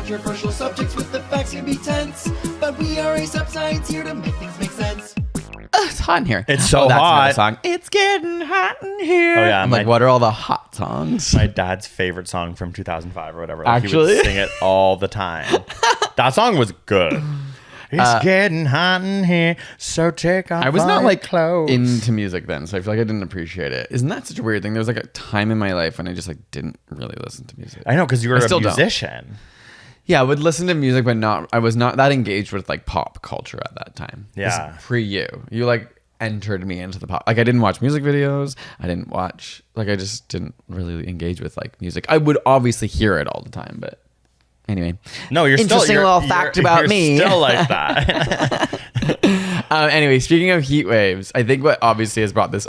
controversial subjects with the facts can be tense, but we are a science here to make things make sense. It's hot in here. It's so that's hot. another song. It's getting hot in here. Oh, yeah, I'm like, what are all the hot songs? My dad's favorite song from 2005 or whatever. Like, Actually? he would sing it all the time. That song was good. It's getting hot in here, so take off. I was not all like your clothes. into music then, so I feel like I didn't appreciate it. Isn't that such a weird thing? There was like a time in my life when I just like didn't really listen to music. I know, because you were a still don't. musician. Yeah, I would listen to music, but I was not that engaged with like pop culture at that time. Yeah. Pre you. You like entered me into the pop. Like I didn't watch music videos. I just didn't really engage with like music. I would obviously hear it all the time, but anyway. No, you're interesting still, little fact about me. Still like that. Anyway, speaking of heat waves, I think what obviously has brought this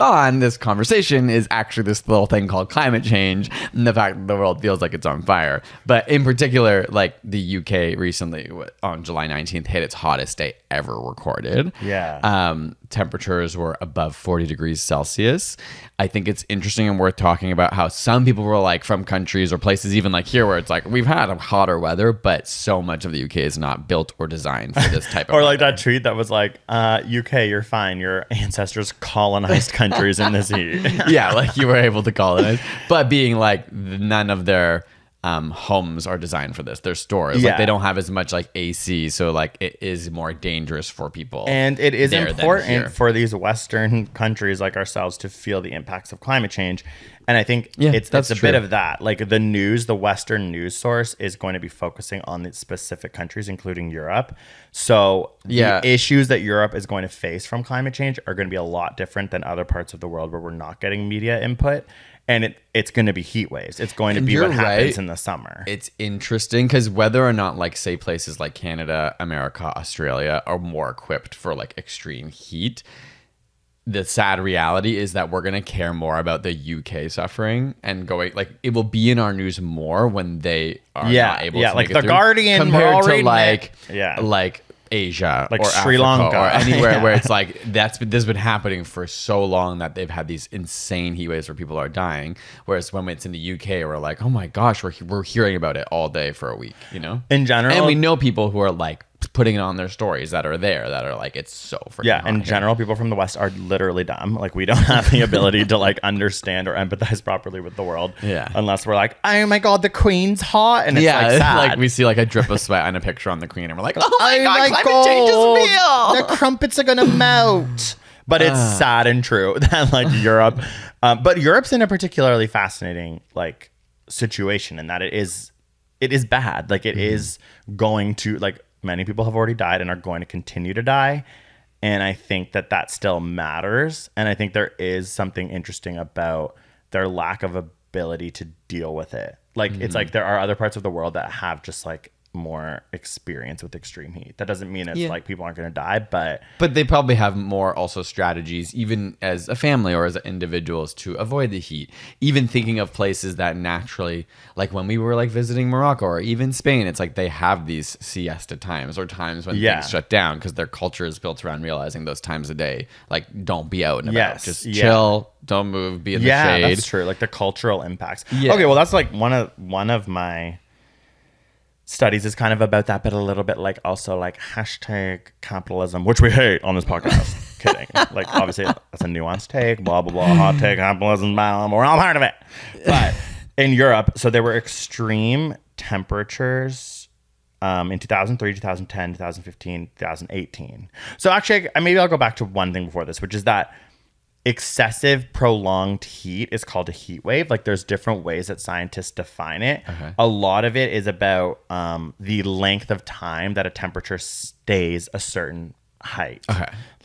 conversation is actually this little thing called climate change and the fact that the world feels like it's on fire. But in particular, like the UK recently on July 19th hit its hottest day ever recorded. Yeah. Temperatures were above 40 degrees Celsius. I think it's interesting and worth talking about how some people were like from countries or places even like here where it's like we've had hotter weather, but so much of the UK is not built or designed for this type of Or like weather. that tweet that was like, UK, you're fine. Your ancestors colonized countries in this heat. Yeah, like you were able to colonize, but being like none of their homes are designed for this. Their stores, Yeah. like they don't have as much like AC, so like it is more dangerous for people. And it is there than here. important for these Western countries like ourselves to feel the impacts of climate change. And I think it's a true. bit of that. Like the Western news source is going to be focusing on the specific countries, including Europe. So the issues that Europe is going to face from climate change are going to be a lot different than other parts of the world where we're not getting media input. And it's going to be heat waves. It's going to be what happens in the summer. It's interesting because whether or not like say places like Canada, America, Australia are more equipped for like extreme heat, the sad reality is that we're going to care more about the UK suffering and going like it will be in our news more when they are not able to like make it the through, Guardian compared to like like Asia like or Sri Africa Lanka or anywhere where it's like this has been happening for so long that they've had these insane heat waves where people are dying, whereas when it's in the UK we're like, oh my gosh, we're hearing about it all day for a week, you know, in general. and we know people who are like putting it on their stories that are like it's so freaking hot in here. general, people from the West are literally dumb. Like we don't have the ability to like understand or empathize properly with the world. Unless we're like, oh my god, the Queen's hot, and it's like sad. Like we see like a drip of sweat on a picture on the Queen and we're like, oh my god, climate change is real. The crumpets are gonna melt. But it's sad and true that like Europe, but Europe's in a particularly fascinating like situation in that it is bad. Like it is going to like. Many people have already died and are going to continue to die. And I think that still matters. And I think there is something interesting about their lack of ability to deal with it. Like, it's like there are other parts of the world that have just like more experience with extreme heat. That doesn't mean it's like people aren't going to die, but they probably have more also strategies, even as a family or as individuals, to avoid the heat. Even thinking of places that naturally, like when we were like visiting Morocco or even Spain, it's like they have these siesta times or times when things shut down because their culture is built around realizing those times a day, like don't be out and about, just chill, don't move, be in the shade. That's true. Like the cultural impacts. Okay, well that's like one of my studies is kind of about that, but a little bit like also like hashtag capitalism, which we hate on this podcast. Kidding. Like obviously that's a nuanced take, blah, blah, blah, hot take, capitalism, blah, we're all part of it. But in Europe, so there were extreme temperatures in 2003, 2010, 2015, 2018. So actually, maybe I'll go back to one thing before this, which is that excessive prolonged heat is called a heat wave. Like there's different ways that scientists define it. A lot of it is about the length of time that a temperature stays a certain height.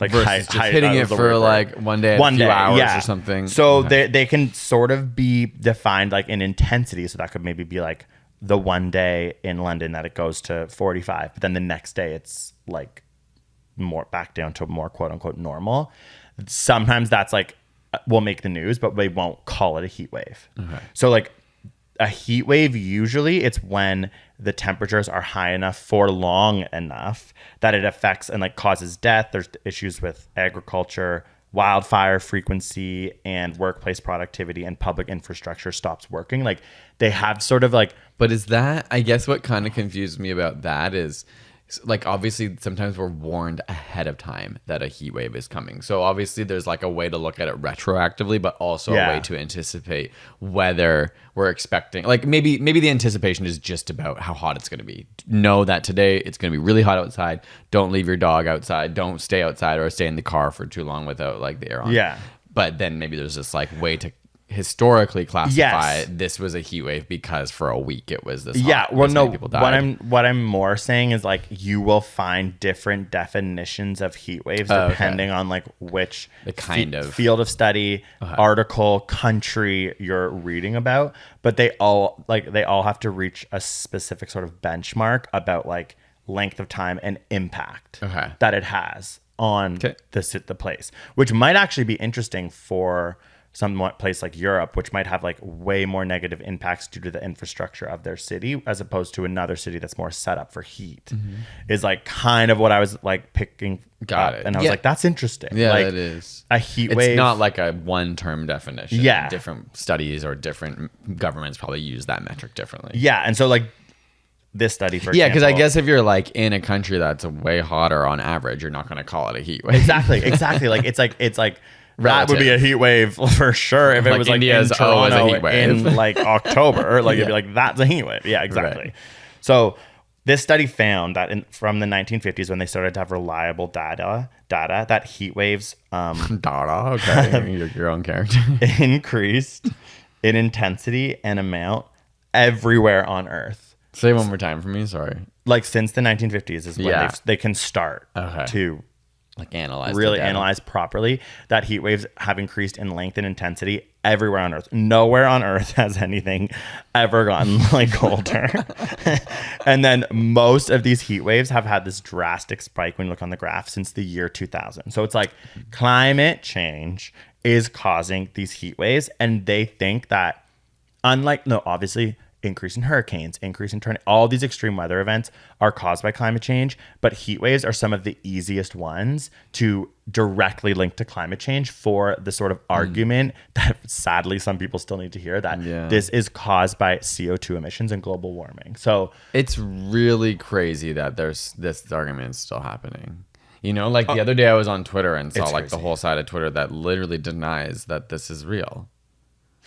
Like versus just hitting it for like one day, a few hours or something. So they can sort of be defined like in intensity. So that could maybe be like the one day in London that it goes to 45, but then the next day it's like more back down to more quote unquote normal. Sometimes that's like will make the news, but they won't call it a heat wave. So like a heat wave, usually it's when the temperatures are high enough for long enough that it affects and like causes death. There's issues with agriculture, wildfire frequency and workplace productivity and public infrastructure stops working. Like they have sort of like, But is that, I guess what kind of confused me about that is, like, obviously sometimes we're warned ahead of time that a heat wave is coming. So obviously there's like a way to look at it retroactively, but also a way to anticipate whether we're expecting, like maybe the anticipation is just about how hot it's going to be. Know that today it's going to be really hot outside. Don't leave your dog outside. Don't stay outside or stay in the car for too long without like the air on. Yeah. But then maybe there's this like way to historically classify this was a heat wave because for a week it was this hot, well, this no, many people died. what I'm more saying is like you will find different definitions of heat waves depending on like which the kind of field of study, article, country you're reading about, but they all have to reach a specific sort of benchmark about like length of time and impact that it has on the place, which might actually be interesting for some place like Europe, which might have like way more negative impacts due to the infrastructure of their city, as opposed to another city that's more set up for heat, is like kind of what I was like picking up. And I was like, that's interesting. Yeah, like, it is. A heat wave. It's not like a one-term definition. Yeah. Different studies or different governments probably use that metric differently. Yeah. And so like this study, for yeah, because I example, guess if you're like in a country that's way hotter on average, you're not going to call it a heat wave. Exactly. Like it's like that would be a heat wave for sure if it Like was like India's in Toronto a heat wave. in like October. Like it'd be like, that's a heat wave. Yeah, exactly. Right. So this study found that from the 1950s, when they started to have reliable data that heat waves Okay, your own character. increased in intensity and amount everywhere on Earth. Say one more time for me. Sorry. Like since the 1950s is when they can start to Like analyze analyze properly that heat waves have increased in length and intensity everywhere on Earth. Nowhere on Earth has anything ever gotten like colder. And then most of these heat waves have had this drastic spike when you look on the graph since the year 2000. So it's like climate change is causing these heat waves, and they think that obviously increase in hurricanes, increase in all these extreme weather events are caused by climate change, but heat waves are some of the easiest ones to directly link to climate change for the sort of argument that sadly some people still need to hear, that this is caused by CO2 emissions and global warming. So it's really crazy that there's this argument still happening. You know, like the other day I was on Twitter and saw like the whole side of Twitter that literally denies that this is real.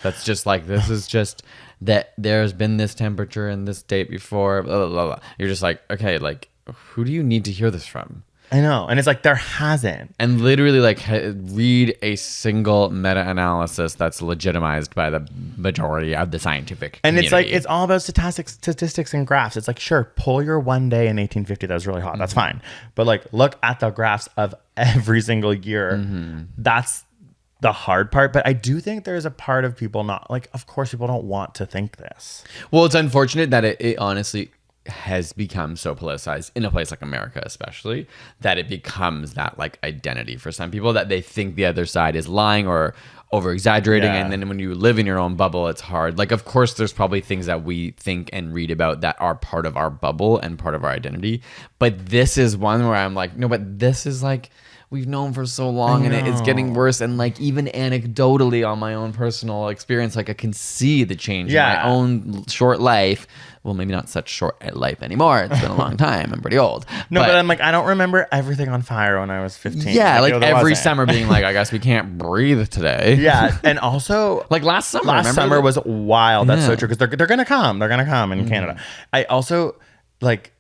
That's just like, this is just that there's been this temperature in this date before, blah, blah, blah, blah. You're just like, okay, like, who do you need to hear this from? I know. And it's like, there hasn't. And literally, like, read a single meta-analysis that's legitimized by the majority of the scientific community. It's like, it's all about statistics and graphs. It's like, sure, pull your one day in 1850 that was really hot. That's fine. But like, look at the graphs of every single year. That's the hard part. But I do think there's a part of people not like, of course people don't want to think this. Well, it's unfortunate that it honestly has become so politicized in a place like America, especially, that it becomes that like identity for some people, that they think the other side is lying or over exaggerating. And then when you live in your own bubble, it's hard. Like, of course, there's probably things that we think and read about that are part of our bubble and part of our identity. But this is one where I'm like, no, but this is like, we've known for so long, and it's getting worse. And like, even anecdotally on my own personal experience, like I can see the change in my own short life. Well, maybe not such short life anymore. It's been a long time. I'm pretty old. No, but I'm like, I don't remember everything on fire when I was 15. Yeah, like every summer being like, I guess we can't breathe today. Yeah, and also like last summer. Last summer was wild. That's so true, because they're gonna come. They're gonna come in Canada. I also like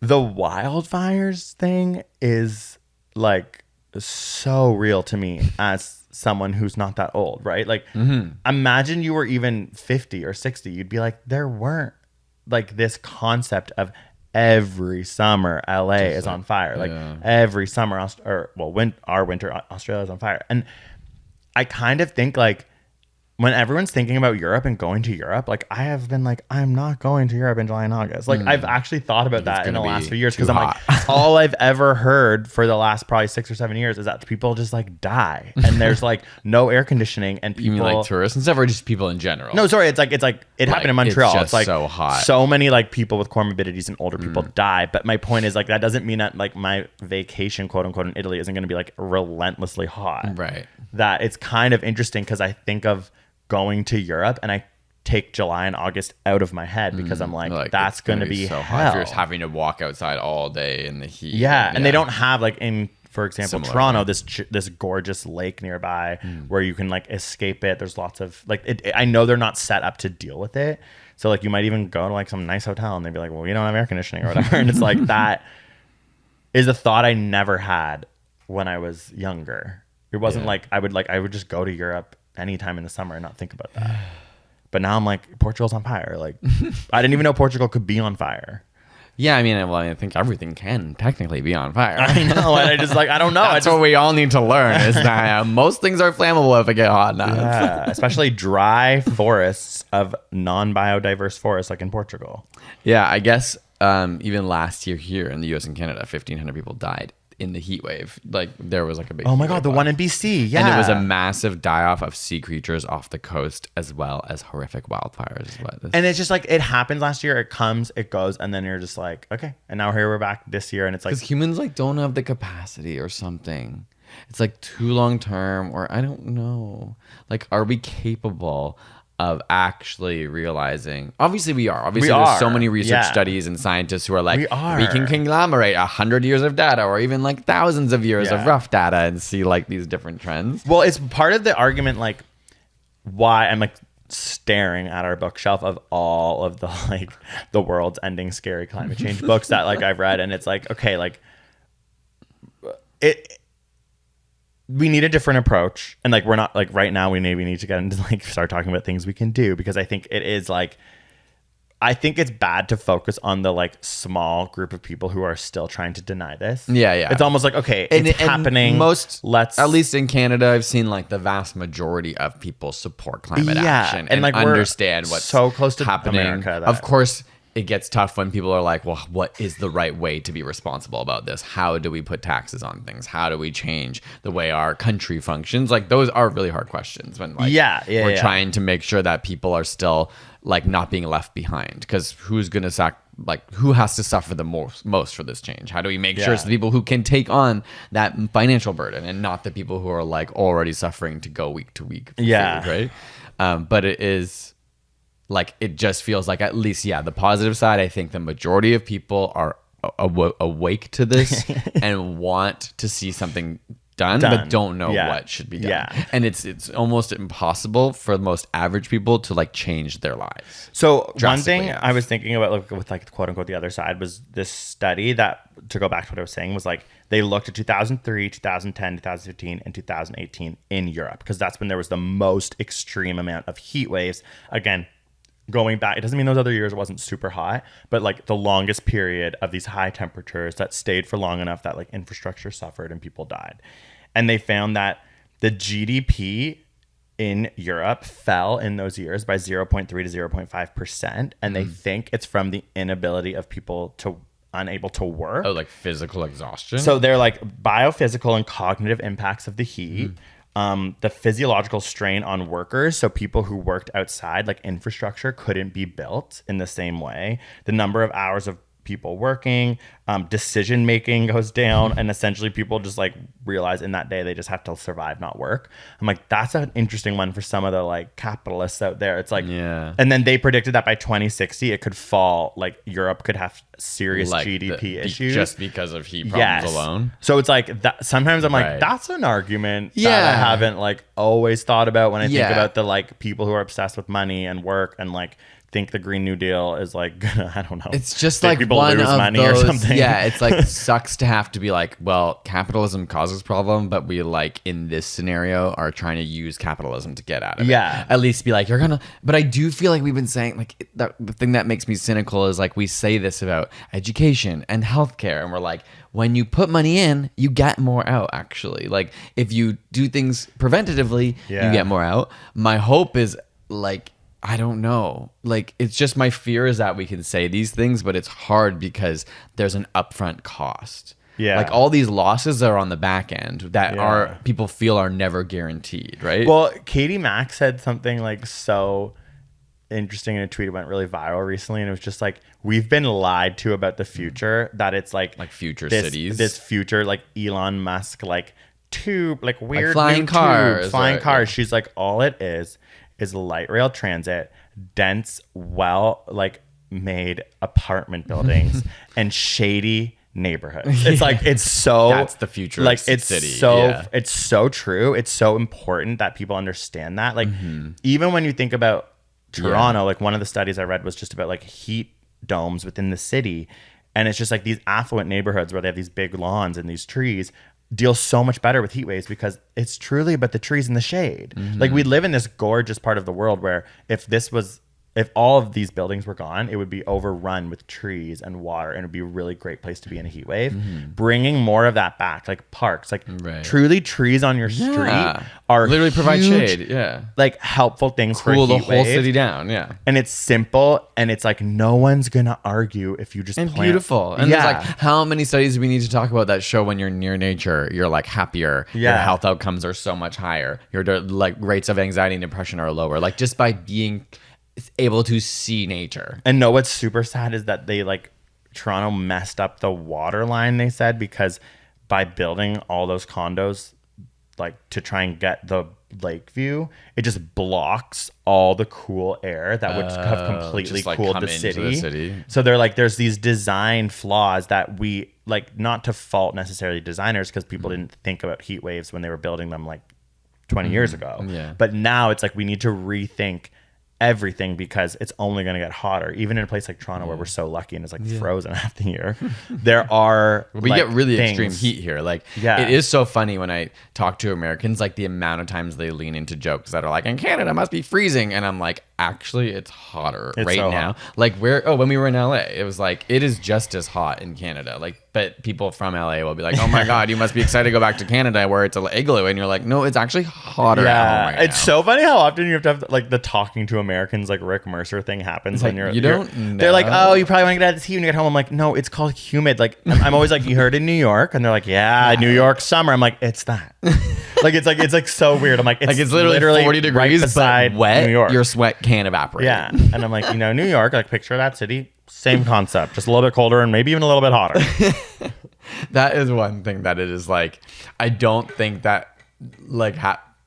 the wildfires thing is like so real to me as someone who's not that old, right? Like imagine you were even 50 or 60, you'd be like, there weren't like this concept of every summer LA is on fire. Like every summer our winter Australia is on fire. And I kind of think like when everyone's thinking about Europe and going to Europe, like I have been like, I'm not going to Europe in July and August. Like I've actually thought about that in the last few years, because I'm like, all I've ever heard for the last probably 6 or 7 years is that people just like die, and there's like no air conditioning, and people, you mean like tourists and stuff, or just people in general? No, sorry, it's like it happened in Montreal. It's It's like so hot. So many like people with comorbidities and older people die. But my point is like that doesn't mean that like my vacation, quote unquote, in Italy isn't going to be like relentlessly hot. Right. That it's kind of interesting, because I think of going to Europe and I take July and August out of my head, because I'm like that's going to be so hell. hot if you're just having to walk outside all day in the heat. Yeah, and they don't have like in, for example, Similar, Toronto, this gorgeous lake nearby where you can like escape it. There's lots of like I know they're not set up to deal with it. So like you might even go to like some nice hotel and they'd be like, well, we don't have air conditioning or whatever. And it's like that is a thought I never had when I was younger. It wasn't like I would just go to Europe anytime in the summer and not think about that. But now I'm like, Portugal's on fire. Like I didn't even know Portugal could be on fire. Yeah, I mean, well, I think everything can technically be on fire. I know, and I just like I don't know. That's what we all need to learn, is that most things are flammable if it get hot enough. Yeah, especially dry forests of non-biodiverse forests like in Portugal. Yeah, I guess even last year here in the U.S. and Canada, 1,500 people died in the heat wave. Like there was like a big Oh my god, the one in BC. Yeah. And it was a massive die-off of sea creatures off the coast, as well as horrific wildfires. And it's just like it happens last year, it comes, it goes, and then you're just like, okay, and now here we're back this year, and it's like, because humans like don't have the capacity or something. It's like too long term, or I don't know. Like, are we capable of actually realizing? Obviously we are. Obviously there's so many research studies and scientists who are like, we can conglomerate 100 years of data, or even like thousands of years of rough data, and see like these different trends. Well, it's part of the argument, like why I'm like staring at our bookshelf of all of the like the world's ending scary climate change books that like I've read, and it's like, okay, like we need a different approach, and like we're not like right now we maybe need to get into like start talking about things we can do, because I think it is like I think it's bad to focus on the like small group of people who are still trying to deny this. Yeah. It's almost like, okay, it's happening. At least in Canada, I've seen like the vast majority of people support climate action and like understand what's so close to happening. America Of course, it gets tough when people are like, well, what is the right way to be responsible about this? How do we put taxes on things? How do we change the way our country functions? Like those are really hard questions when like we're trying to make sure that people are still like not being left behind, because who's going to who has to suffer the most for this change? How do we make sure it's the people who can take on that financial burden, and not the people who are like already suffering to go week to week for food, right? But it is like, it just feels like, at least, the positive side, I think the majority of people are awake to this and want to see something done, but don't know what should be done. And it's almost impossible for most average people to like change their lives. So one thing I was thinking about, like, with like quote unquote the other side, was this study that, to go back to what I was saying, was like they looked at 2003, 2010, 2015, and 2018 in Europe, because that's when there was the most extreme amount of heat waves. Again, going back, it doesn't mean those other years it wasn't super hot, but like the longest period of these high temperatures that stayed for long enough that like infrastructure suffered and people died. And they found that the GDP in Europe fell in those years by 0.3 to 0.5%. And they think it's from the inability of people to unable to work. Oh, like physical exhaustion? So they're like biophysical and cognitive impacts of the heat. The physiological strain on workers, so people who worked outside, like infrastructure couldn't be built in the same way. The number of hours of people working, decision making goes down, and essentially people just like realize in that day they just have to survive, not work. I'm like, that's an interesting one for some of the like capitalists out there. It's like, and then they predicted that by 2060 it could fall, like Europe could have serious like GDP issues just because of heat problems alone. So it's like that, sometimes I'm like, that's an argument that I haven't like always thought about when I think about the like people who are obsessed with money and work and like think the Green New Deal is like gonna, I don't know. It's just make like people one lose of money those. or something. Yeah, it's like sucks to have to be like, well, capitalism causes problem, but we like in this scenario are trying to use capitalism to get out of it. Yeah. At least be like you're gonna. But I do feel like we've been saying like the thing that makes me cynical is like we say this about education and healthcare, and we're like, when you put money in, you get more out. Actually, like if you do things preventatively, you get more out. My hope is like, I don't know. Like, it's just my fear is that we can say these things, but it's hard because there's an upfront cost. Yeah. Like all these losses are on the back end that are people feel are never guaranteed, right? Well, Katie Mack said something like so interesting in a tweet. It went really viral recently, and it was just like, we've been lied to about the future, that it's like future cities, this future like Elon Musk like tube, like weird flying new cars, tube, flying cars. Yeah. She's like, all it is light rail transit, dense, well like made apartment buildings and shady neighborhoods. It's like, it's so that's the future like of it's city. so it's so true. It's so important that people understand that. Like even when you think about Toronto, like one of the studies I read was just about like heat domes within the city, and it's just like these affluent neighborhoods where they have these big lawns and these trees deal so much better with heat waves because it's truly about the trees and the shade. Like we live in this gorgeous part of the world where if all of these buildings were gone, it would be overrun with trees and water, and it'd be a really great place to be in a heat wave. Bringing more of that back, like parks, like truly trees on your street are literally provide huge, shade. Yeah. like helpful things Cool for a the heat whole wave. city down. Yeah. And it's simple, and it's like no one's gonna argue if you just And plant. beautiful. And there's like how many studies do we need to talk about that show when you're near nature, you're like happier. Your health outcomes are so much higher. Your like rates of anxiety and depression are lower. Like just by being able to see nature. And no, what's super sad is that they like Toronto messed up the water line, they said, because by building all those condos like to try and get the lake view, it just blocks all the cool air that would have completely like cooled come the into city. the city. So they're like, there's these design flaws that we like, not to fault necessarily designers, because people didn't think about heat waves when they were building them like 20 years ago. Yeah. But now it's like we need to rethink everything because it's only going to get hotter. Even in a place like Toronto where we're so lucky and it's like frozen half the year, there are we like, get really things. extreme heat here. Like it is so funny when I talk to Americans, like the amount of times they lean into jokes that are like, in Canada must be freezing, and I'm like, actually it's hotter right so now. hot. Like when we were in LA, it was like it is just as hot in Canada. Like, but people from LA will be like, oh my god, you must be excited to go back to Canada where it's an igloo, and you're like, no, it's actually hotter at home right it's now. so funny how often you have to have like the talking to Americans like Rick Mercer thing happens when like, you're they're like, oh, you probably want to get out of this heat when you get home. I'm like, no, it's called humid. Like I'm always like, you heard in New York, and they're like, yeah, New York summer. I'm like, it's that. it's like so weird. I'm like, it's literally 40 degrees right beside but wet. New York. Your sweat can't evaporate. Yeah. And I'm like, New York, like picture that city, same concept, just a little bit colder and maybe even a little bit hotter. That is one thing that it is like, I don't think that like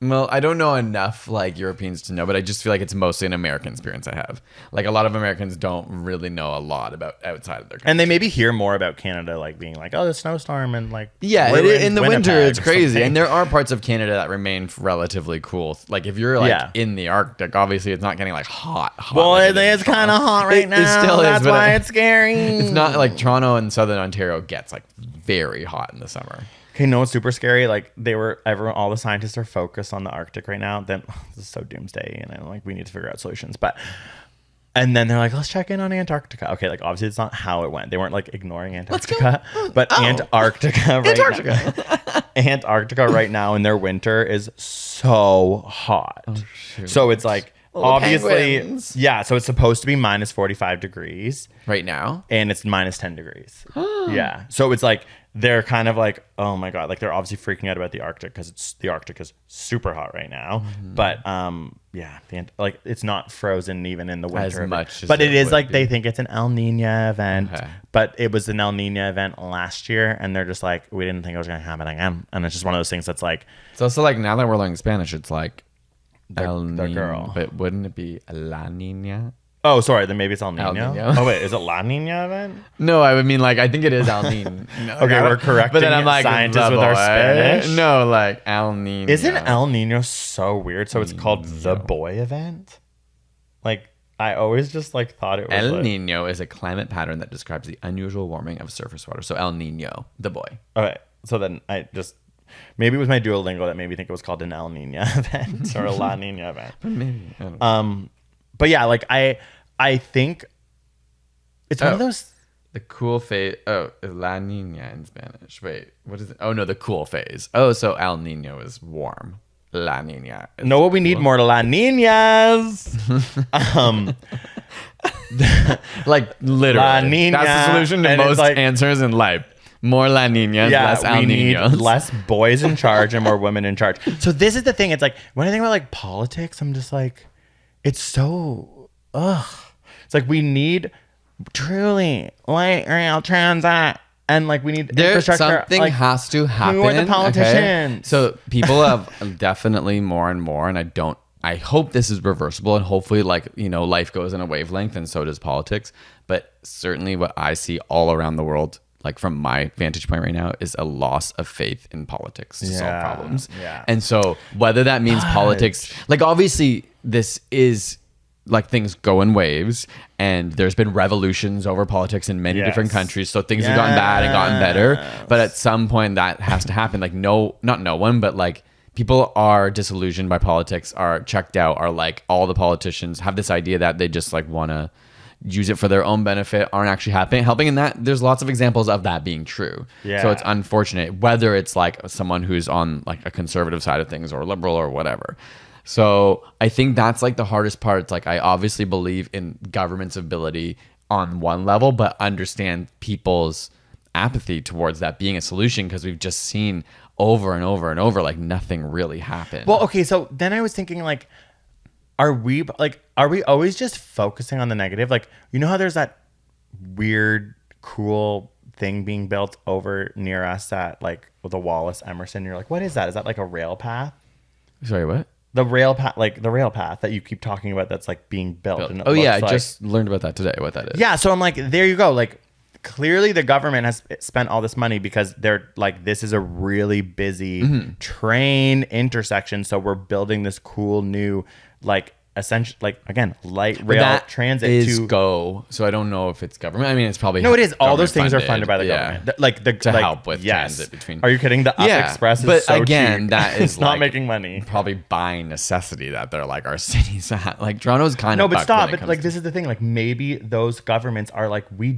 well, I don't know enough like Europeans to know, but I just feel like it's mostly an American experience I have. Like a lot of Americans don't really know a lot about outside of their country. And they maybe hear more about Canada like being like, oh, the snowstorm and like in the winter Winnipeg it's or crazy. something. And there are parts of Canada that remain relatively cool. Like if you're like in the Arctic, obviously it's not getting like hot. Well, like it's kind of hot right now. It still is. That's but why it's scary. It's not like Toronto and Southern Ontario gets like very hot in the summer. Okay, no, it's super scary. Like all the scientists are focused on the Arctic right now. Then this is so doomsday, and I'm like, we need to figure out solutions. And then they're like, let's check in on Antarctica. Okay, like obviously it's not how it went. They weren't like ignoring Antarctica, but Antarctica Antarctica right now in their winter is so hot. Oh, so it's like obviously, penguins. yeah. So it's supposed to be minus 45 degrees right now, and it's minus 10 degrees. Yeah. So it's like they're kind of like, oh my god, like they're obviously freaking out about the Arctic because the Arctic is super hot right now. But yeah, like it's not frozen even in the winter as much as but it is like be. they think it's an El Nino event. Okay. But it was an El Nino event last year, and they're just like, we didn't think it was going to happen again. And it's just one of those things that's like, it's also like now that we're learning Spanish, it's like El the Niño, girl. But wouldn't it be La Niña? oh, sorry, then maybe it's El Nino. Niño. Oh wait, is it La Nina event? No, I would mean like I think it is El Nino. Okay, we're correcting but then I'm like scientists with our Spanish. No, like El Nino. Isn't El Nino so weird? So it's called the boy event? Like I always just like thought it was El like, Nino is a climate pattern that describes the unusual warming of surface water. So El Nino, the boy. okay. So then I just maybe it was my Duolingo that made me think it was called an El Nino event or a La Nina event. Maybe. I don't know. But yeah, like I think it's one of those. The cool phase. Oh, La Nina in Spanish. Wait, what is it? Oh, no, the cool phase. Oh, so El Nino is warm. La Nina. No, what we need more La Ninas. Like, literally. La Nina, that's the solution to and it's most like- answers in life. More La Ninas, less El we need Ninos. less boys in charge and more women in charge. So this is the thing. It's like when I think about like politics, I'm just like, it's so It's like we need truly light rail transit, and like we need There's infrastructure. something like, has to happen. Who are the okay? politicians? So people have definitely more and more, and I hope this is reversible, and hopefully, like, you know, life goes in a wavelength, and so does politics. But certainly, what I see all around the world, like from my vantage point right now, is a loss of faith in politics to solve problems. Yeah. And so whether that means politics, like obviously this is like things go in waves, and there's been revolutions over politics in many different countries. So things have gotten bad and gotten better. But at some point that has to happen. Like not no one, but like people are disillusioned by politics, are checked out, are like all the politicians have this idea that they just like want to use it for their own benefit, aren't actually helping in that. There's lots of examples of that being true. Yeah. So it's unfortunate, whether it's like someone who's on like a conservative side of things or liberal or whatever. So I think that's like the hardest part. It's like I obviously believe in government's ability on one level, but understand people's apathy towards that being a solution, because we've just seen over and over and over like nothing really happened. Well, okay, so then I was thinking like, are we always just focusing on the negative? Like, you know how there's that weird, cool thing being built over near us at like the Wallace Emerson? You're like, what is that? Is that like a rail path? Sorry, what? The rail path, like the rail path that you keep talking about, that's like being built. And it Oh yeah, I looks like- just learned about that today. What that is? Yeah, so I'm like, there you go. Like, clearly the government has spent all this money because they're like, this is a really busy train intersection. So we're building this cool new, like, essentially, like, again, light But rail that transit is to go. So I don't know if it's government. I mean, it's probably No, it is. All those government things are funded by the Yeah. government. Like the To like, help with yes. transit between. Are you kidding? The Up Yeah, Express is but so again, cheap. that is It's not like making money. Probably buying necessity that they're like our cities at. Like Toronto's kind No, of but fucked stop. when it But comes like, to- this is the thing. Like, maybe those governments are like, we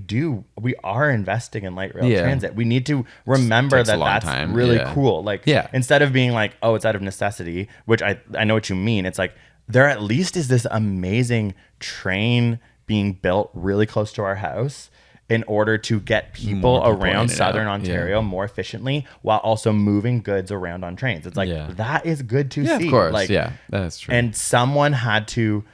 are investing in light rail Yeah. transit. We need to remember takes a that long that's time. really Yeah. cool. Like, Yeah. instead of being like, oh, it's out of necessity, which I know what you mean. It's like, there at least is this amazing train being built really close to our house in order to get people More people in around and Southern out. Ontario more efficiently while also moving goods around on trains. It's like, Yeah. that is good to yeah, see. of course, Like, yeah, that's true. and someone had to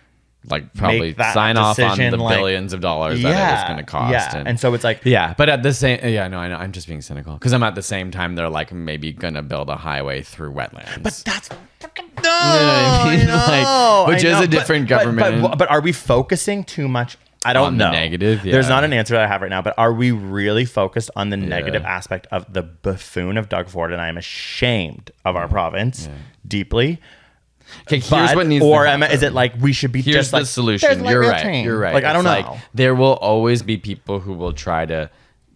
like probably make that sign off on decision, the like- billions of dollars that it was going to cost. Yeah, and so it's like, yeah, but at the same, yeah, no, I know, I'm just being cynical because I'm at the same time they're like maybe going to build a highway through wetlands. but that's fucking You know what I mean? Like, which is a different government. But are we focusing too much? I don't On the know. negative, There's yeah. not an answer that I have right now, but are we really focused on the negative aspect of the buffoon of Doug Ford? And I am ashamed of our province deeply. Okay, here's But, what needs or to happen. is it like we should be Here's just the like, solution. there's light You're rail right. train. You're right. Like, I don't It's know. like, there will always be people who will try to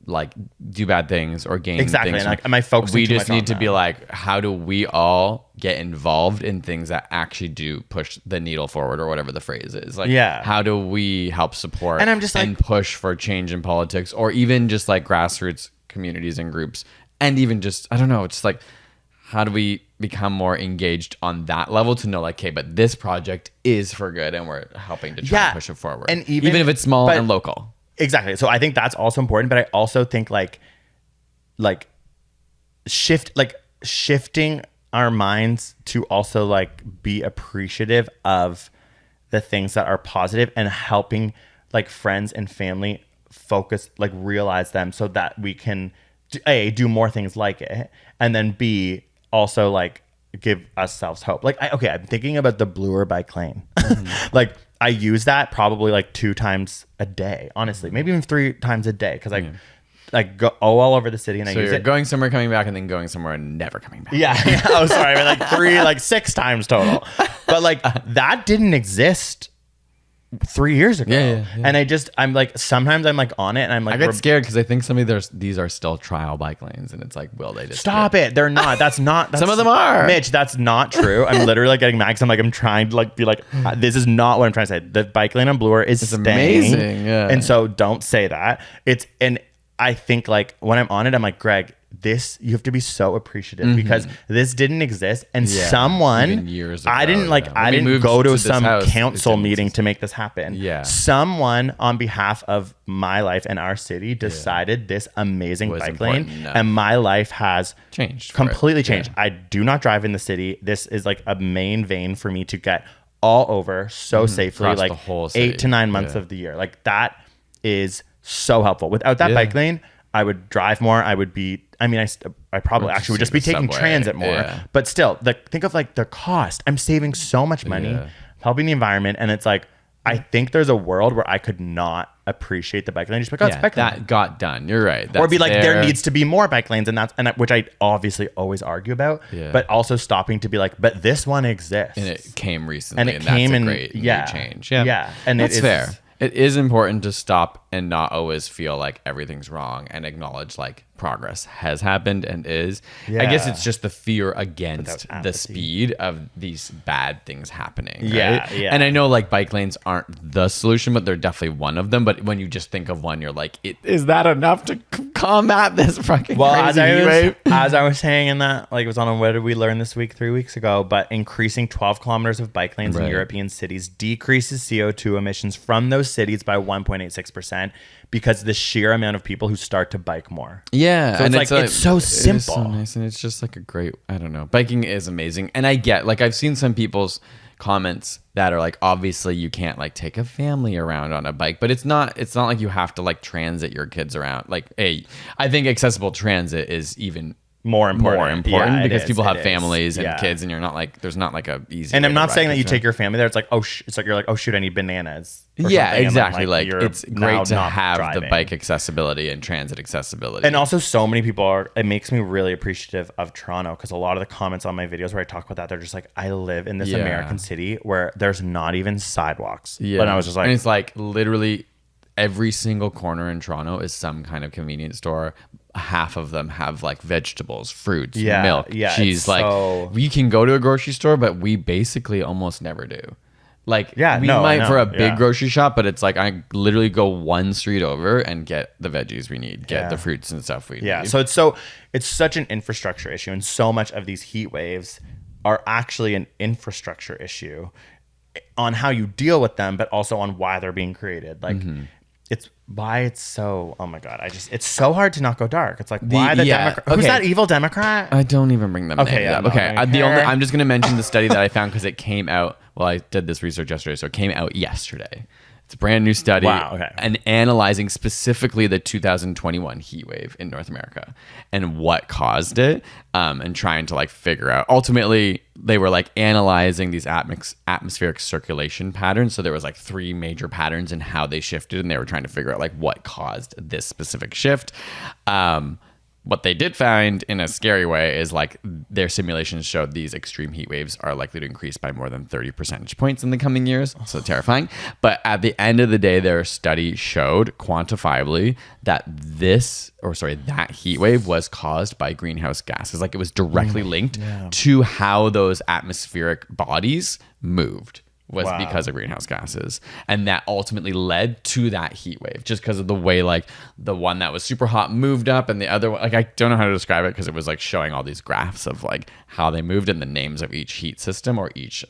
like do bad things or gain Exactly, things. and, like, am I focusing We too just much on need to be that? like, how do we all get involved in things that actually do push the needle forward, or whatever the phrase is? Like, Yeah. how do we help support And I'm just like- push for change in politics, or even just like grassroots communities and groups, and even just, I don't know, it's like, how do we become more engaged on that level to know like, okay, but this project is for good and we're helping to try and push it forward, and even if it's small but- and local. Exactly. So I think that's also important, but I also think like shifting our minds to also like be appreciative of the things that are positive and helping like friends and family focus, like realize them so that we can do more things like it, and then B, also like give ourselves hope. Like, I'm thinking about the Bloor bike lane. Like, I use that probably like 2 times a day, honestly, maybe even 3 times a day, because I go all over the city and So I use you're it. going somewhere, coming back, and then going somewhere and never coming back. Yeah. Oh, sorry. I mean, like 6 times total. But like that didn't exist 3 years ago. Yeah. And I'm like, sometimes I'm like on it and I'm like, I get scared because I think some of these are still trial bike lanes, and it's like, will they just stop it? They're not. That's not. Some of them are. Mitch, that's not true. I'm literally like getting mad because I'm trying to like be like, this is not what I'm trying to say. The bike lane on Bloor is staying. Amazing. Yeah. And so don't say that. And I think like when I'm on it, I'm like, Greg, you have to be so appreciative because this didn't exist, and someone even years ago, I didn't go to some council meeting to make this happen. Yeah, someone on behalf of my life and our city decided this amazing bike lane, and my life has completely changed. I do not drive in the city. This is like a main vein for me to get all over so safely, across like the whole city. 8 to 9 months of the year. Like that is so helpful. Without that bike lane, I would drive more. I would be, I probably actually would just be taking transit more. Yeah. But still, think of like the cost. I'm saving so much money, helping the environment. And it's like, I think there's a world where I could not appreciate the bike lane just because it's bike lane. That got done. You're right. Or be like, there needs to be more bike lanes, which I obviously always argue about. Yeah. But also stopping to be like, but this one exists. And it came recently, and that's a great new change. Yeah. And that's fair. It is important to stop and not always feel like everything's wrong and acknowledge like progress has happened and is. Yeah. I guess it's just the fear against the speed of these bad things happening. Right? Yeah. And I know like bike lanes aren't the solution, but they're definitely one of them. But when you just think of one, you're like, is that enough to combat this fucking crazy heat wave? As I was saying in that, like it was on What Did We Learn This Week 3 weeks ago, but increasing 12 kilometers of bike lanes in European cities decreases CO2 emissions from those cities by 1.86%. Because the sheer amount of people who start to bike more. Yeah. So and it's so simple. It's so nice. And it's just like a great, I don't know. Biking is amazing. And I get, like, I've seen some people's comments that are like, obviously you can't like take a family around on a bike, but it's not like you have to like transit your kids around. Like, hey, I think accessible transit is even more important because people have families and kids, and you're not like, there's not like a easy. And I'm not saying that you take your family there. It's like, it's like you're like, oh shoot, I need bananas. Yeah, exactly. Like it's great to have the bike accessibility and transit accessibility. And also, so many people it makes me really appreciative of Toronto, because a lot of the comments on my videos where I talk about that, they're just like, I live in this American city where there's not even sidewalks. Yeah, and I was just like, and it's like literally every single corner in Toronto is some kind of convenience store. Half of them have like vegetables, fruits, milk, cheese. Like we can go to a grocery store, but we basically almost never do. Like we might for a big grocery shop, but it's like I literally go one street over and get the veggies we need, get the fruits and stuff we need. Yeah, so it's such an infrastructure issue, and so much of these heat waves are actually an infrastructure issue on how you deal with them, but also on why they're being created. Like it's why it's so, oh my God, it's so hard to not go dark. It's like, why the Democrat? Who's that evil Democrat? I don't even bring them names up. Okay, I'm just going to mention the study that I found because it came out, well, I did this research yesterday, so it came out yesterday. It's a brand new study and analyzing specifically the 2021 heat wave in North America and what caused it, and trying to like figure out. Ultimately, they were like analyzing these atmospheric circulation patterns. So there was like 3 major patterns in how they shifted, and they were trying to figure out like what caused this specific shift. What they did find in a scary way is like their simulations showed these extreme heat waves are likely to increase by more than 30 percentage points in the coming years. So terrifying. But at the end of the day, their study showed quantifiably that that heat wave was caused by greenhouse gases. Like it was directly linked to how those atmospheric bodies moved. Was because of greenhouse gases, and that ultimately led to that heat wave, just because of the way like the one that was super hot moved up, and the other one, like I don't know how to describe it because it was like showing all these graphs of like how they moved and the names of each heat system or each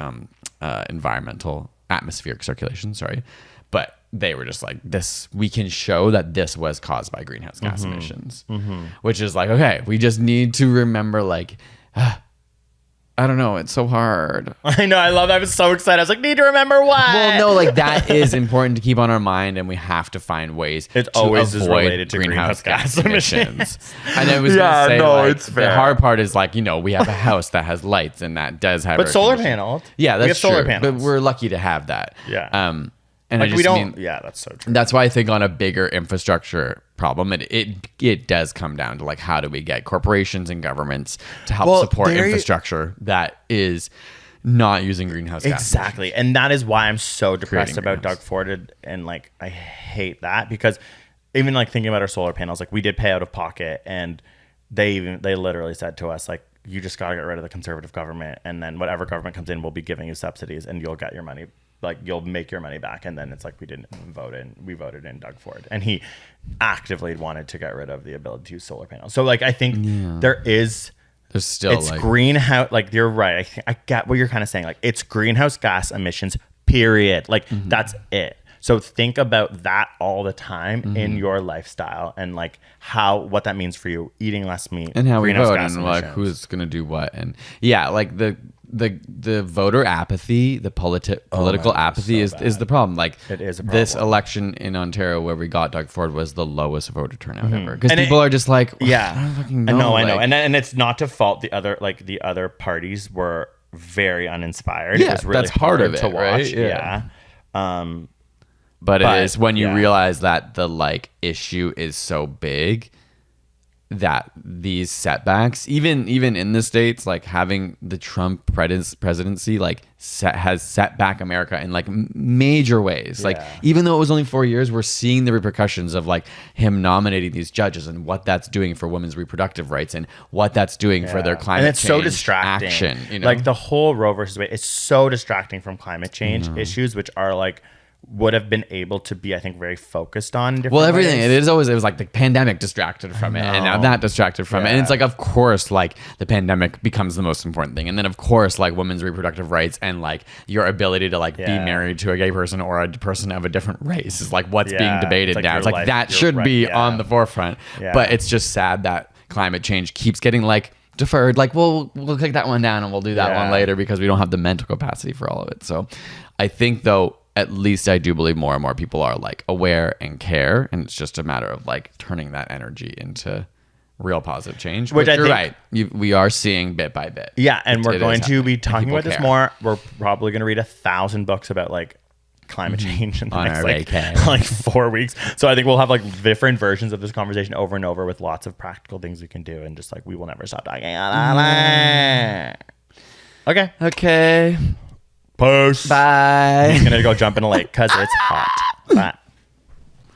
environmental atmospheric circulation. But they were just like, this, we can show that this was caused by greenhouse gas emissions, which is like, okay, we just need to remember like. I don't know. It's so hard. I know. I love that. I was so excited. I was like, need to remember what? Well, no, like that is important to keep on our mind, and we have to find ways to always avoid related to greenhouse gas emissions. And I was going to say, like, the hard part is like, we have a house that has lights and that does have. But solar panels. Yeah, that's true. Solar panels. But we're lucky to have that. Yeah. And like that's so true. That's why I think on a bigger infrastructure problem, it does come down to like, how do we get corporations and governments to help support infrastructure that is not using greenhouse gas. Exactly. And that is why I'm so depressed Creating about Doug greenhouse. Ford. And like, I hate that because even like thinking about our solar panels, like we did pay out of pocket, and they literally said to us, like, you just got to get rid of the conservative government. And then whatever government comes in will be giving you subsidies and you'll get your money. Like you'll make your money back. And then it's like, we voted in Doug Ford, and he actively wanted to get rid of the ability to use solar panels. So like, I think there's still it's greenhouse, like you're right. I get what you're kind of saying. Like it's greenhouse gas emissions, period. Like that's it. So think about that all the time in your lifestyle, and like what that means for you, eating less meat and how we greenhouse vote gas and like emissions. who's going to do what. And yeah, like the voter apathy, the political apathy is the problem. Like It is a this problem. election in Ontario where we got Doug Ford was the lowest voter turnout ever, because And people are just like, Yeah, I don't fucking I know. know. Like, And it's not to fault the other parties were very uninspired. Yeah, it was really that's part hard of to it, right? watch. Yeah. Yeah. But it is when you yeah. realize that the like issue is so big that these setbacks, even in the States, like having the Trump presidency like has set back America in like major ways. Like even though it was only 4 years, we're seeing the repercussions of like him nominating these judges and what that's doing for women's reproductive rights and what that's doing for their climate and it's so change distracting. action. You know? Like the whole Roe versus Wade is so distracting from climate change issues, which are like would have been able to be, I think, very focused on. Different everything. ways. It was like the pandemic distracted from it, and now that distracted from it. And it's like, of course, like the pandemic becomes the most important thing, and then of course, like women's reproductive rights and like your ability to like be married to a gay person or a person of a different race is like what's being debated It's like now. your It's like life, that your should right, be on the forefront. But it's just sad that climate change keeps getting like deferred. Like we'll take that one down and we'll do that one later because we don't have the mental capacity for all of it. So I think though, at least I do believe more and more people are like aware and care, and it's just a matter of like turning that energy into real positive change. Which you're right, we are seeing bit by bit. Yeah, and we're going to be talking about this care. more. We're probably going to read 1,000 books about like climate change in the On next our like, vacay. like 4 weeks. So I think we'll have like different versions of this conversation over and over with lots of practical things we can do, and just like we will never stop talking about it. Okay. Okay. Post. Bye. I'm gonna go jump in a lake because it's hot. Bye.